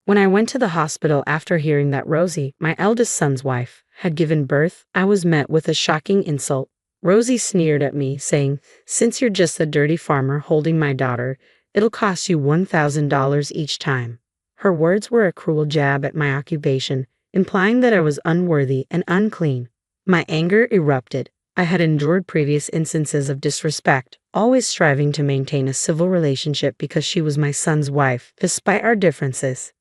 When I went to the hospital after hearing that Rosie, my eldest son's wife, had given birth, I was met with a shocking insult. Rosie sneered at me, saying, "Since you're just a dirty farmer holding my daughter, it'll cost you $1,000 each time." Her words were a cruel jab at my occupation, implying that I was unworthy and unclean. My anger erupted. I had endured previous instances of disrespect, always striving to maintain a civil relationship because she was my son's wife, despite our differences.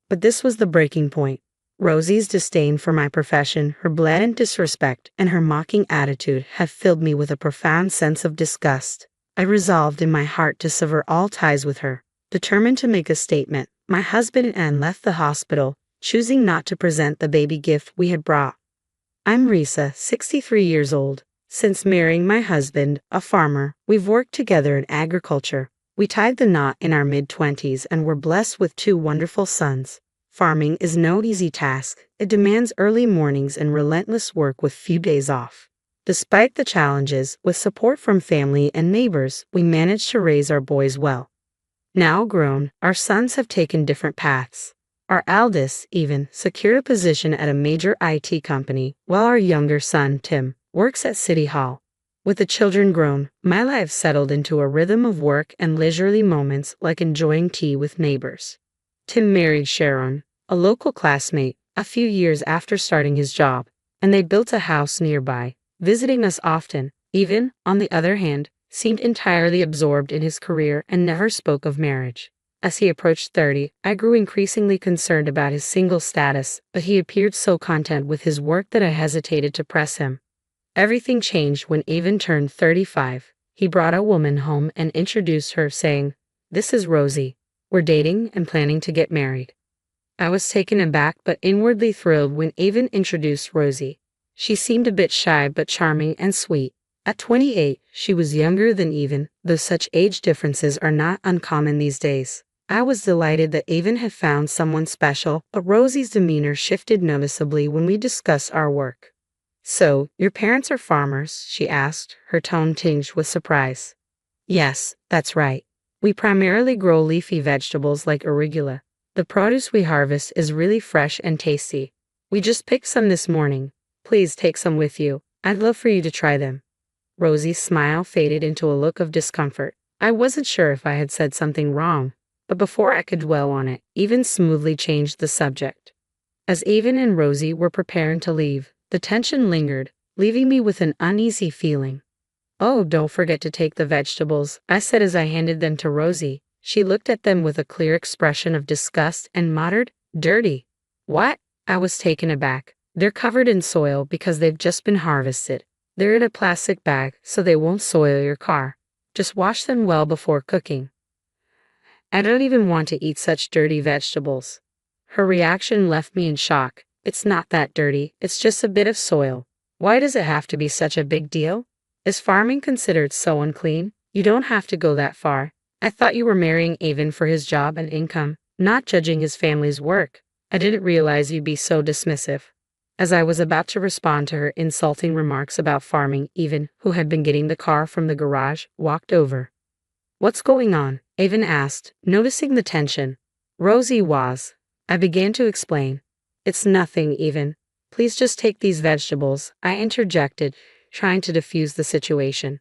But this was the breaking point. Rosie's disdain for my profession, her blatant disrespect, and her mocking attitude had filled me with a profound sense of disgust. I resolved in my heart to sever all ties with her. Determined to make a statement, my husband and Anne left the hospital, choosing not to present the baby gift we had brought. I'm Risa, 63 years old. Since marrying my husband, a farmer, we've worked together in agriculture. We tied the knot in our mid-20s and were blessed with 2 wonderful sons. Farming is no easy task. It demands early mornings and relentless work with few days off. Despite the challenges, with support from family and neighbors, we managed to raise our boys well. Now grown, our sons have taken different paths. Our eldest, Evan, secured a position at a major IT company, while our younger son, Tim, works at City Hall. With the children grown, my life settled into a rhythm of work and leisurely moments like enjoying tea with neighbors. Tim married Sharon, a local classmate, a few years after starting his job, and they built a house nearby, visiting us often. Evan, on the other hand, seemed entirely absorbed in his career and never spoke of marriage. As he approached 30, I grew increasingly concerned about his single status, but he appeared so content with his work that I hesitated to press him. Everything changed when Evan turned 35. He brought a woman home and introduced her, saying, "This is Rosie. We're dating and planning to get married." I was taken aback but inwardly thrilled when Evan introduced Rosie. She seemed a bit shy but charming and sweet. At 28, she was younger than Evan, though such age differences are not uncommon these days. I was delighted that Evan had found someone special, but Rosie's demeanor shifted noticeably when we discussed our work. "So, your parents are farmers?" she asked, her tone tinged with surprise. "Yes, that's right. We primarily grow leafy vegetables like arugula. The produce we harvest is really fresh and tasty. We just picked some this morning. Please take some with you. I'd love for you to try them." Rosie's smile faded into a look of discomfort. I wasn't sure if I had said something wrong, but before I could dwell on it, Evan smoothly changed the subject. As Evan and Rosie were preparing to leave, the tension lingered, leaving me with an uneasy feeling. "Oh, don't forget to take the vegetables," I said as I handed them to Rosie. She looked at them with a clear expression of disgust and muttered, "Dirty." "What?" I was taken aback. "They're covered in soil because they've just been harvested. They're in a plastic bag so they won't soil your car. Just wash them well before cooking." "I don't even want to eat such dirty vegetables." Her reaction left me in shock. "It's not that dirty, it's just a bit of soil. Why does it have to be such a big deal? Is farming considered so unclean? You don't have to go that far. I thought you were marrying Evan for his job and income, not judging his family's work. I didn't realize you'd be so dismissive." As I was about to respond to her insulting remarks about farming, Evan, who had been getting the car from the garage, walked over. "What's going on?" Evan asked, noticing the tension. "Rosie was." I began to explain. "It's nothing, Evan. Please just take these vegetables," I interjected, trying to defuse the situation.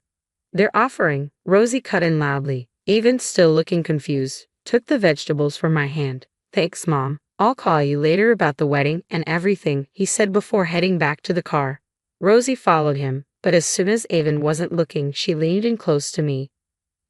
"They're offering," Rosie cut in loudly. Evan, still looking confused, took the vegetables from my hand. "Thanks, Mom. I'll call you later about the wedding and everything," he said before heading back to the car. Rosie followed him, but as soon as Evan wasn't looking, she leaned in close to me.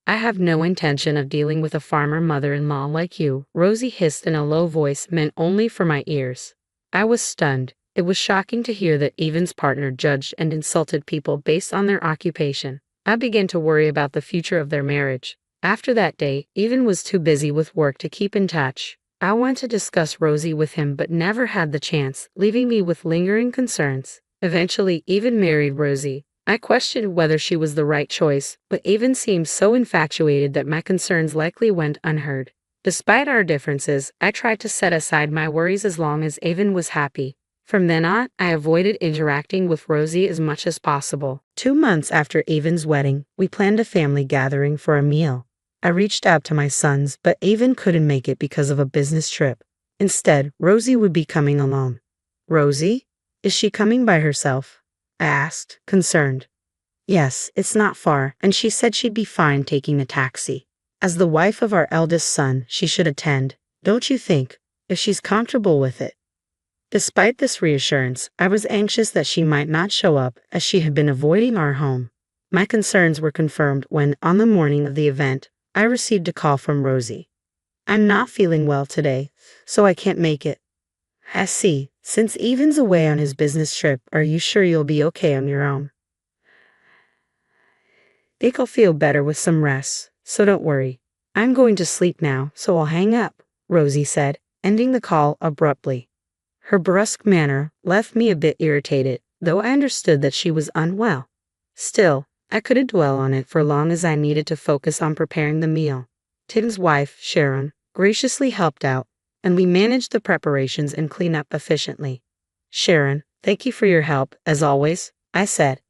"I have no intention of dealing with a farmer mother-in-law like you," Rosie hissed in a low voice meant only for my ears. I was stunned. It was shocking to hear that Evan's partner judged and insulted people based on their occupation. I began to worry about the future of their marriage. After that day, Evan was too busy with work to keep in touch. I wanted to discuss Rosie with him but never had the chance, leaving me with lingering concerns. Eventually, Evan married Rosie. I questioned whether she was the right choice, but Evan seemed so infatuated that my concerns likely went unheard. Despite our differences, I tried to set aside my worries as long as Evan was happy. From then on, I avoided interacting with Rosie as much as possible. 2 months after Evan's wedding, we planned a family gathering for a meal. I reached out to my sons, but Evan couldn't make it because of a business trip. Instead, Rosie would be coming alone. Rosie? Is she coming by herself? I asked, concerned. Yes, it's not far, and she said she'd be fine taking a taxi. As the wife of our eldest son, she should attend, don't you think, if she's comfortable with it? Despite this reassurance, I was anxious that she might not show up, as she had been avoiding our home. My concerns were confirmed when, on the morning of the event, I received a call from Rosie. I'm not feeling well today, so I can't make it. I see. Since Evan's away on his business trip, are you sure you'll be okay on your own? Think I'll feel better with some rest, so don't worry. I'm going to sleep now, so I'll hang up, Rosie said, ending the call abruptly. Her brusque manner left me a bit irritated, though I understood that she was unwell. Still, I couldn't dwell on it for long as I needed to focus on preparing the meal. Tim's wife, Sharon, graciously helped out, and we managed the preparations and cleanup efficiently. Sharon, thank you for your help, as always, I said.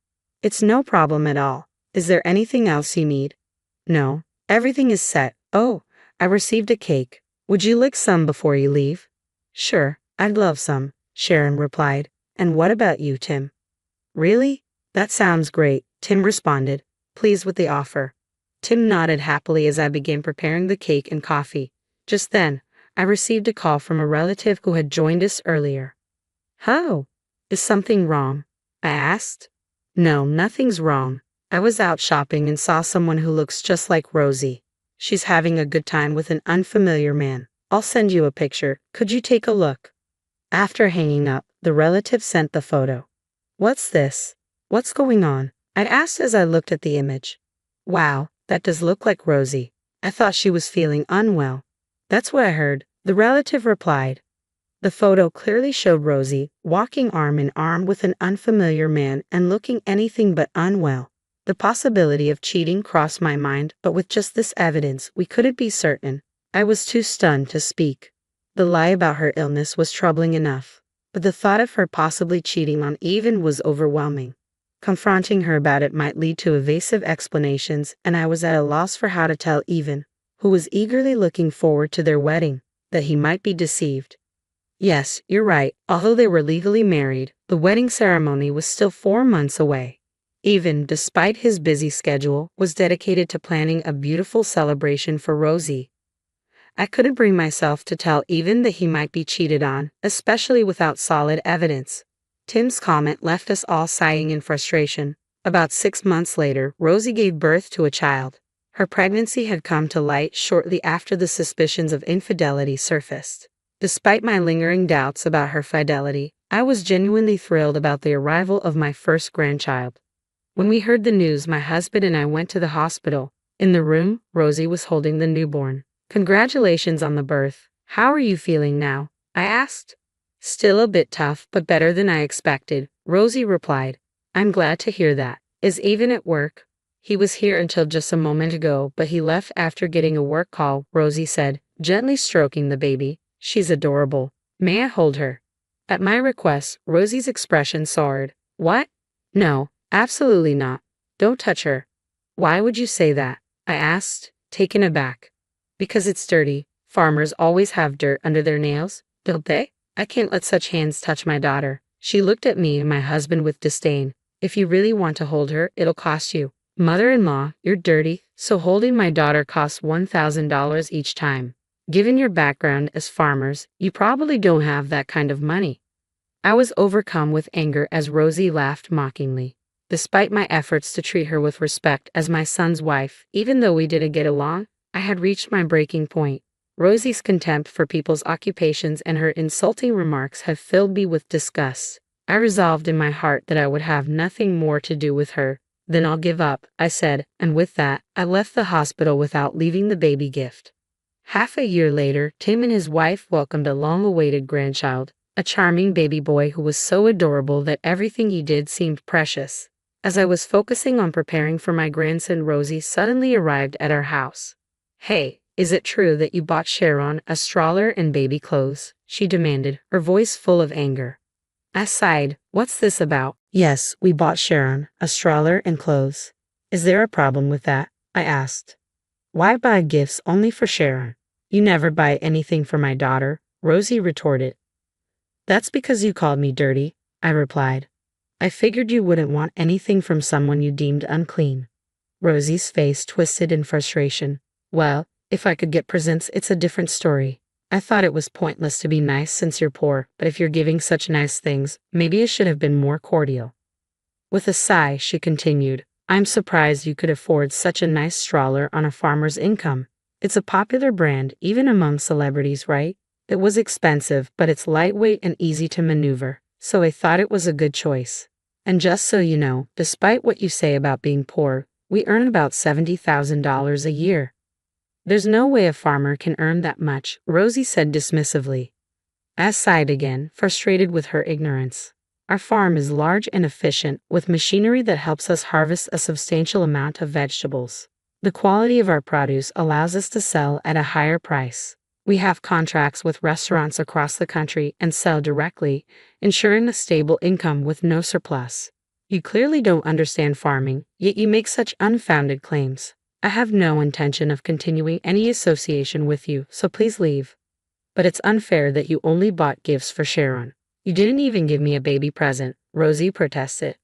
It's no problem at all. Is there anything else you need? No, everything is set. Oh, I received a cake. Would you lick some before you leave? Sure, I'd love some, Sharon replied. And what about you, Tim? Really? That sounds great, Tim responded, pleased with the offer. Tim nodded happily as I began preparing the cake and coffee. Just then, I received a call from a relative who had joined us earlier. Oh, is something wrong? I asked. No, nothing's wrong. I was out shopping and saw someone who looks just like Rosie. She's having a good time with an unfamiliar man. I'll send you a picture. Could you take a look? After hanging up, the relative sent the photo. What's this? What's going on? I asked as I looked at the image. Wow, that does look like Rosie. I thought she was feeling unwell. That's what I heard, the relative replied. The photo clearly showed Rosie walking arm in arm with an unfamiliar man and looking anything but unwell. The possibility of cheating crossed my mind, but with just this evidence, we couldn't be certain. I was too stunned to speak. The lie about her illness was troubling enough, but the thought of her possibly cheating on Evan was overwhelming. Confronting her about it might lead to evasive explanations, and I was at a loss for how to tell Evan, who was eagerly looking forward to their wedding, that he might be deceived. Yes, you're right. Although they were legally married, the wedding ceremony was still 4 months away. Evan, despite his busy schedule, was dedicated to planning a beautiful celebration for Rosie. I couldn't bring myself to tell Evan that he might be cheated on, especially without solid evidence. Tim's comment left us all sighing in frustration. About 6 months later, Rosie gave birth to a child. Her pregnancy had come to light shortly after the suspicions of infidelity surfaced. Despite my lingering doubts about her fidelity, I was genuinely thrilled about the arrival of my first grandchild. When we heard the news, my husband and I went to the hospital. In the room, Rosie was holding the newborn. Congratulations on the birth. How are you feeling now? I asked. Still a bit tough, but better than I expected, Rosie replied. I'm glad to hear that. Is Evan at work? He was here until just a moment ago, but he left after getting a work call, Rosie said, gently stroking the baby. She's adorable. May I hold her? At my request, Rosie's expression soared. What? No, absolutely not. Don't touch her. Why would you say that? I asked, taken aback. Because it's dirty. Farmers always have dirt under their nails, don't they? I can't let such hands touch my daughter. She looked at me and my husband with disdain. If you really want to hold her, it'll cost you. Mother-in-law, you're dirty, so holding my daughter costs $1,000 each time. Given your background as farmers, you probably don't have that kind of money. I was overcome with anger as Rosie laughed mockingly. Despite my efforts to treat her with respect as my son's wife, even though we didn't get along, I had reached my breaking point. Rosie's contempt for people's occupations and her insulting remarks had filled me with disgust. I resolved in my heart that I would have nothing more to do with her. Then I'll give up, I said, and with that, I left the hospital without leaving the baby gift. Half a year later, Tim and his wife welcomed a long-awaited grandchild, a charming baby boy who was so adorable that everything he did seemed precious. As I was focusing on preparing for my grandson, Rosie suddenly arrived at our house. Hey, is it true that you bought Sharon a stroller and baby clothes? She demanded, her voice full of anger. I sighed. What's this about? Yes, we bought Sharon a stroller and clothes. Is there a problem with that? I asked. Why buy gifts only for Sharon? You never buy anything for my daughter, Rosie retorted. That's because you called me dirty, I replied. I figured you wouldn't want anything from someone you deemed unclean. Rosie's face twisted in frustration. Well, if I could get presents, it's a different story. I thought it was pointless to be nice since you're poor, but if you're giving such nice things, maybe I should have been more cordial. With a sigh, she continued, I'm surprised you could afford such a nice stroller on a farmer's income. It's a popular brand, even among celebrities, right? It was expensive, but it's lightweight and easy to maneuver, so I thought it was a good choice. And just so you know, despite what you say about being poor, we earn about $70,000 a year. There's no way a farmer can earn that much, Rosie said dismissively. I sighed again, frustrated with her ignorance. Our farm is large and efficient, with machinery that helps us harvest a substantial amount of vegetables. The quality of our produce allows us to sell at a higher price. We have contracts with restaurants across the country and sell directly, ensuring a stable income with no surplus. You clearly don't understand farming, yet you make such unfounded claims. I have no intention of continuing any association with you, so please leave. But it's unfair that you only bought gifts for Sharon. You didn't even give me a baby present, Rosie protested.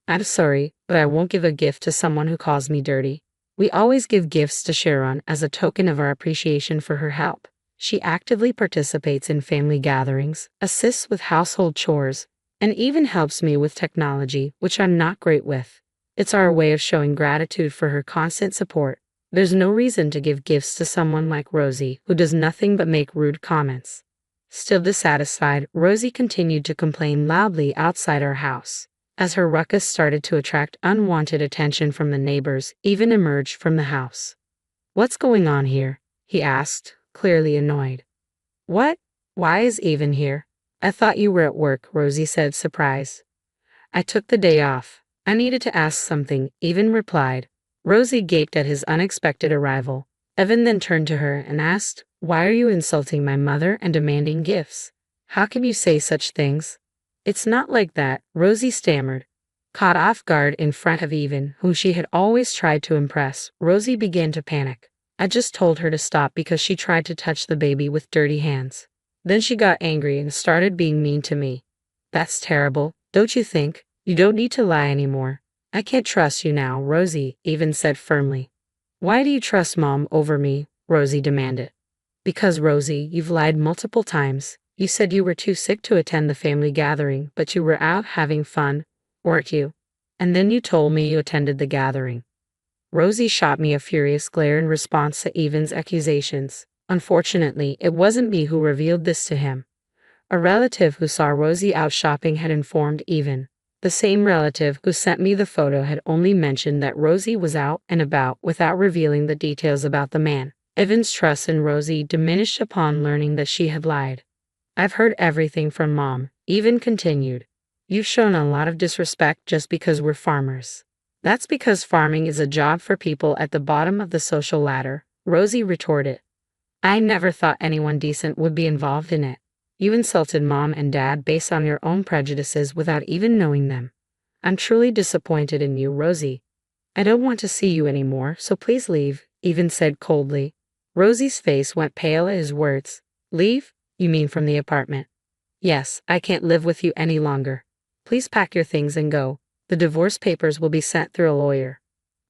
I'm sorry, but I won't give a gift to someone who calls me dirty. We always give gifts to Sharon as a token of our appreciation for her help. She actively participates in family gatherings, assists with household chores, and even helps me with technology, which I'm not great with. It's our way of showing gratitude for her constant support. There's no reason to give gifts to someone like Rosie, who does nothing but make rude comments. Still dissatisfied, Rosie continued to complain loudly outside our house. As her ruckus started to attract unwanted attention from the neighbors, Even emerged from the house. What's going on here? He asked, clearly annoyed. What? Why is Even here? I thought you were at work, Rosie said, surprised. I took the day off. I needed to ask something, Even replied. Rosie gaped at his unexpected arrival. Evan then turned to her and asked, Why are you insulting my mother and demanding gifts? How can you say such things? It's not like that, Rosie stammered. Caught off guard in front of Even, whom she had always tried to impress, Rosie began to panic. I just told her to stop because she tried to touch the baby with dirty hands. Then she got angry and started being mean to me. That's terrible, don't you think? You don't need to lie anymore. I can't trust you now, Rosie, Even said firmly. Why do you trust Mom over me? Rosie demanded. Because, Rosie, you've lied multiple times. You said you were too sick to attend the family gathering, but you were out having fun, weren't you? And then you told me you attended the gathering. Rosie shot me a furious glare in response to Even's accusations. Unfortunately, it wasn't me who revealed this to him. A relative who saw Rosie out shopping had informed Even. The same relative who sent me the photo had only mentioned that Rosie was out and about without revealing the details about the man. Evan's trust in Rosie diminished upon learning that she had lied. I've heard everything from Mom, Even continued. You've shown a lot of disrespect just because we're farmers. That's because farming is a job for people at the bottom of the social ladder, Rosie retorted. I never thought anyone decent would be involved in it. You insulted Mom and Dad based on your own prejudices without even knowing them. I'm truly disappointed in you, Rosie. I don't want to see you anymore, so please leave, Even said coldly. Rosie's face went pale at his words. Leave? You mean from the apartment? Yes, I can't live with you any longer. Please pack your things and go. The divorce papers will be sent through a lawyer.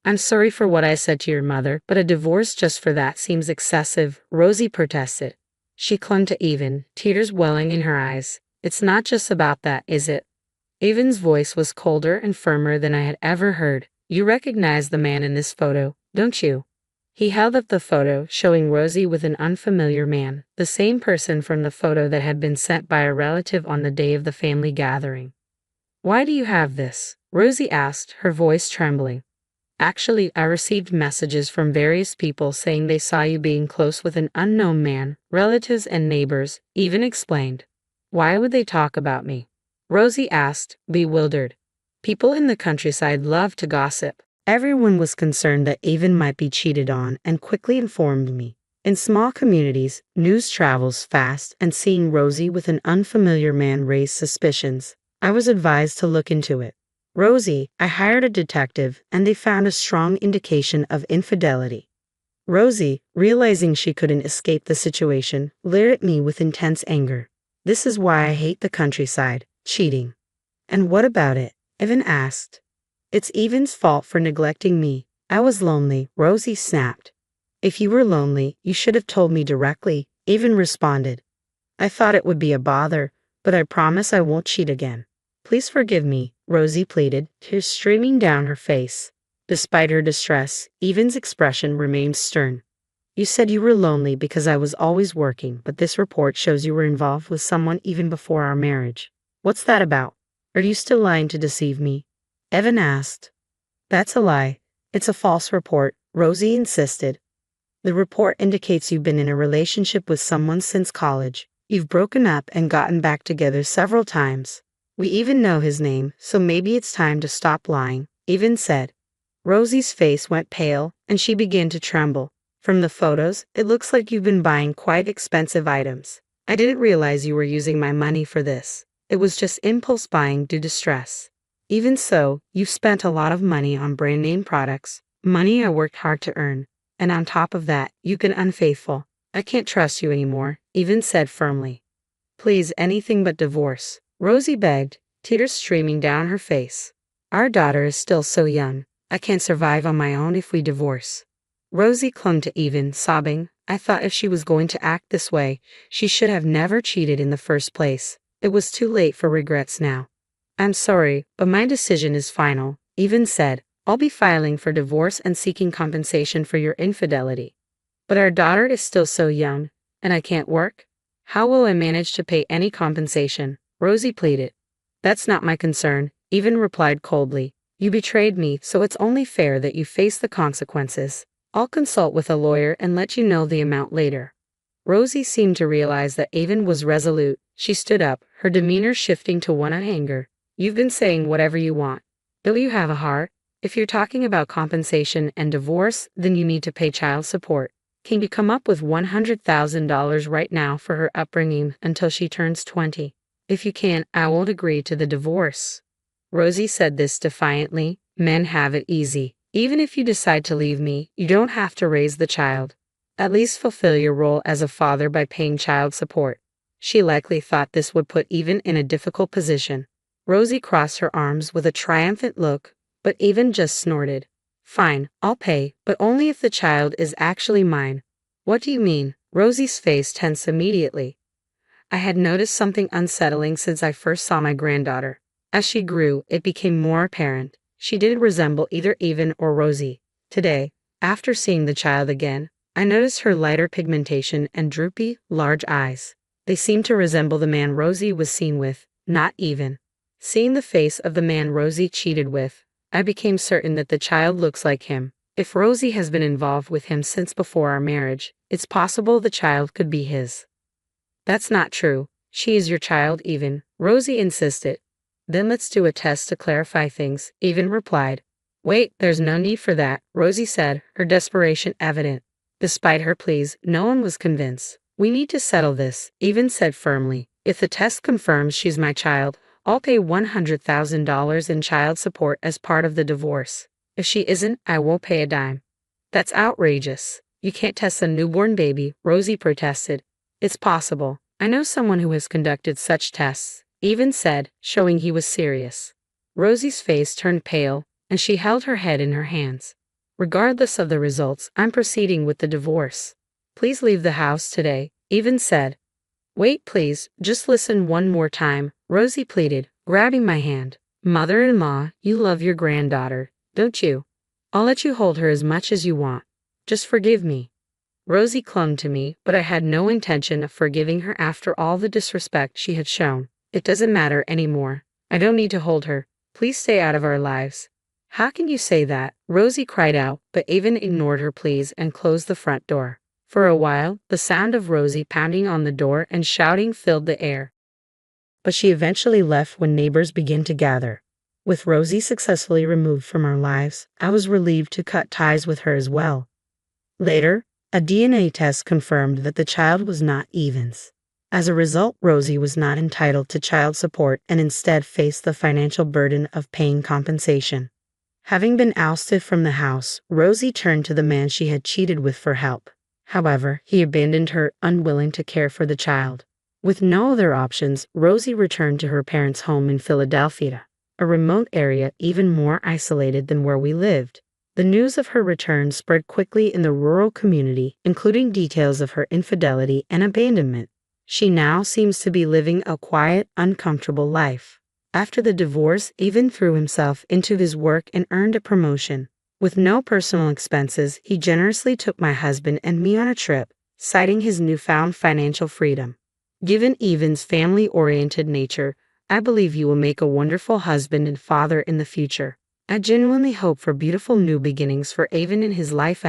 I'm sorry for what I said to your mother, but a divorce just for that seems excessive, Rosie protested. She clung to Even, tears welling in her eyes. It's not just about that, is it? Even's voice was colder and firmer than I had ever heard. You recognize the man in this photo, don't you? He held up the photo, showing Rosie with an unfamiliar man, the same person from the photo that had been sent by a relative on the day of the family gathering. Why do you have this? Rosie asked, her voice trembling. Actually, I received messages from various people saying they saw you being close with an unknown man, relatives and neighbors, Even explained. Why would they talk about me? Rosie asked, bewildered. People in the countryside love to gossip. Everyone was concerned that Even might be cheated on and quickly informed me. In small communities, news travels fast, and seeing Rosie with an unfamiliar man raised suspicions. I was advised to look into it. Rosie, I hired a detective, and they found a strong indication of infidelity. Rosie, realizing she couldn't escape the situation, glared at me with intense anger. This is why I hate the countryside. Cheating. And what about it? Evan asked. It's Evan's fault for neglecting me. I was lonely, Rosie snapped. If you were lonely, you should have told me directly, Evan responded. I thought it would be a bother, but I promise I won't cheat again. Please forgive me, Rosie pleaded, tears streaming down her face. Despite her distress, Evan's expression remained stern. You said you were lonely because I was always working, but this report shows you were involved with someone even before our marriage. What's that about? Are you still lying to deceive me? Evan asked. That's a lie. It's a false report, Rosie insisted. The report indicates you've been in a relationship with someone since college. You've broken up and gotten back together several times. We even know his name, so maybe it's time to stop lying, Evan said. Rosie's face went pale, and she began to tremble. From the photos, it looks like you've been buying quite expensive items. I didn't realize you were using my money for this. It was just impulse buying due to stress. Even so, you've spent a lot of money on brand name products, money I worked hard to earn. And on top of that, you've been unfaithful. I can't trust you anymore, Evan said firmly. Please, anything but divorce, Rosie begged, tears streaming down her face. Our daughter is still so young. I can't survive on my own if we divorce. Rosie clung to Evan, sobbing. I thought if she was going to act this way, she should have never cheated in the first place. It was too late for regrets now. I'm sorry, but my decision is final, Evan said. I'll be filing for divorce and seeking compensation for your infidelity. But our daughter is still so young, and I can't work. How will I manage to pay any compensation? Rosie pleaded. That's not my concern, Evan replied coldly. You betrayed me, so it's only fair that you face the consequences. I'll consult with a lawyer and let you know the amount later. Rosie seemed to realize that Evan was resolute. She stood up, her demeanor shifting to one of anger. You've been saying whatever you want. Don't you have a heart? If you're talking about compensation and divorce, then you need to pay child support. Can you come up with $100,000 right now for her upbringing until she turns 20? If you can't, I won't agree to the divorce. Rosie said this defiantly. Men have it easy. Even if you decide to leave me, you don't have to raise the child. At least fulfill your role as a father by paying child support. She likely thought this would put Evan in a difficult position. Rosie crossed her arms with a triumphant look, but Evan just snorted. Fine, I'll pay, but only if the child is actually mine. What do you mean? Rosie's face tensed immediately. I had noticed something unsettling since I first saw my granddaughter. As she grew, it became more apparent. She didn't resemble either Evan or Rosie. Today, after seeing the child again, I noticed her lighter pigmentation and droopy, large eyes. They seemed to resemble the man Rosie was seen with, not Evan. Seeing the face of the man Rosie cheated with, I became certain that the child looks like him. If Rosie has been involved with him since before our marriage, it's possible the child could be his. That's not true. She is your child, Evan, Rosie insisted. Then let's do a test to clarify things, Evan replied. Wait, there's no need for that, Rosie said, her desperation evident. Despite her pleas, no one was convinced. We need to settle this, Evan said firmly. If the test confirms she's my child, I'll pay $100,000 in child support as part of the divorce. If she isn't, I won't pay a dime. That's outrageous. You can't test a newborn baby, Rosie protested. It's possible. I know someone who has conducted such tests, Evan said, showing he was serious. Rosie's face turned pale, and she held her head in her hands. Regardless of the results, I'm proceeding with the divorce. Please leave the house today, Evan said. Wait, please, just listen one more time, Rosie pleaded, grabbing my hand. Mother-in-law, you love your granddaughter, don't you? I'll let you hold her as much as you want. Just forgive me. Rosie clung to me, but I had no intention of forgiving her after all the disrespect she had shown. It doesn't matter anymore. I don't need to hold her. Please stay out of our lives. How can you say that? Rosie cried out, but Evan ignored her pleas and closed the front door. For a while, the sound of Rosie pounding on the door and shouting filled the air. But she eventually left when neighbors began to gather. With Rosie successfully removed from our lives, I was relieved to cut ties with her as well. Later, a DNA test confirmed that the child was not Evan's. As a result, Rosie was not entitled to child support and instead faced the financial burden of paying compensation. Having been ousted from the house, Rosie turned to the man she had cheated with for help. However, he abandoned her, unwilling to care for the child. With no other options, Rosie returned to her parents' home in Philadelphia, a remote area even more isolated than where we lived. The news of her return spread quickly in the rural community, including details of her infidelity and abandonment. She now seems to be living a quiet, uncomfortable life. After the divorce, Evan threw himself into his work and earned a promotion. With no personal expenses, he generously took my husband and me on a trip, citing his newfound financial freedom. Given Evan's family-oriented nature, I believe you will make a wonderful husband and father in the future. I genuinely hope for beautiful new beginnings for Evan in his life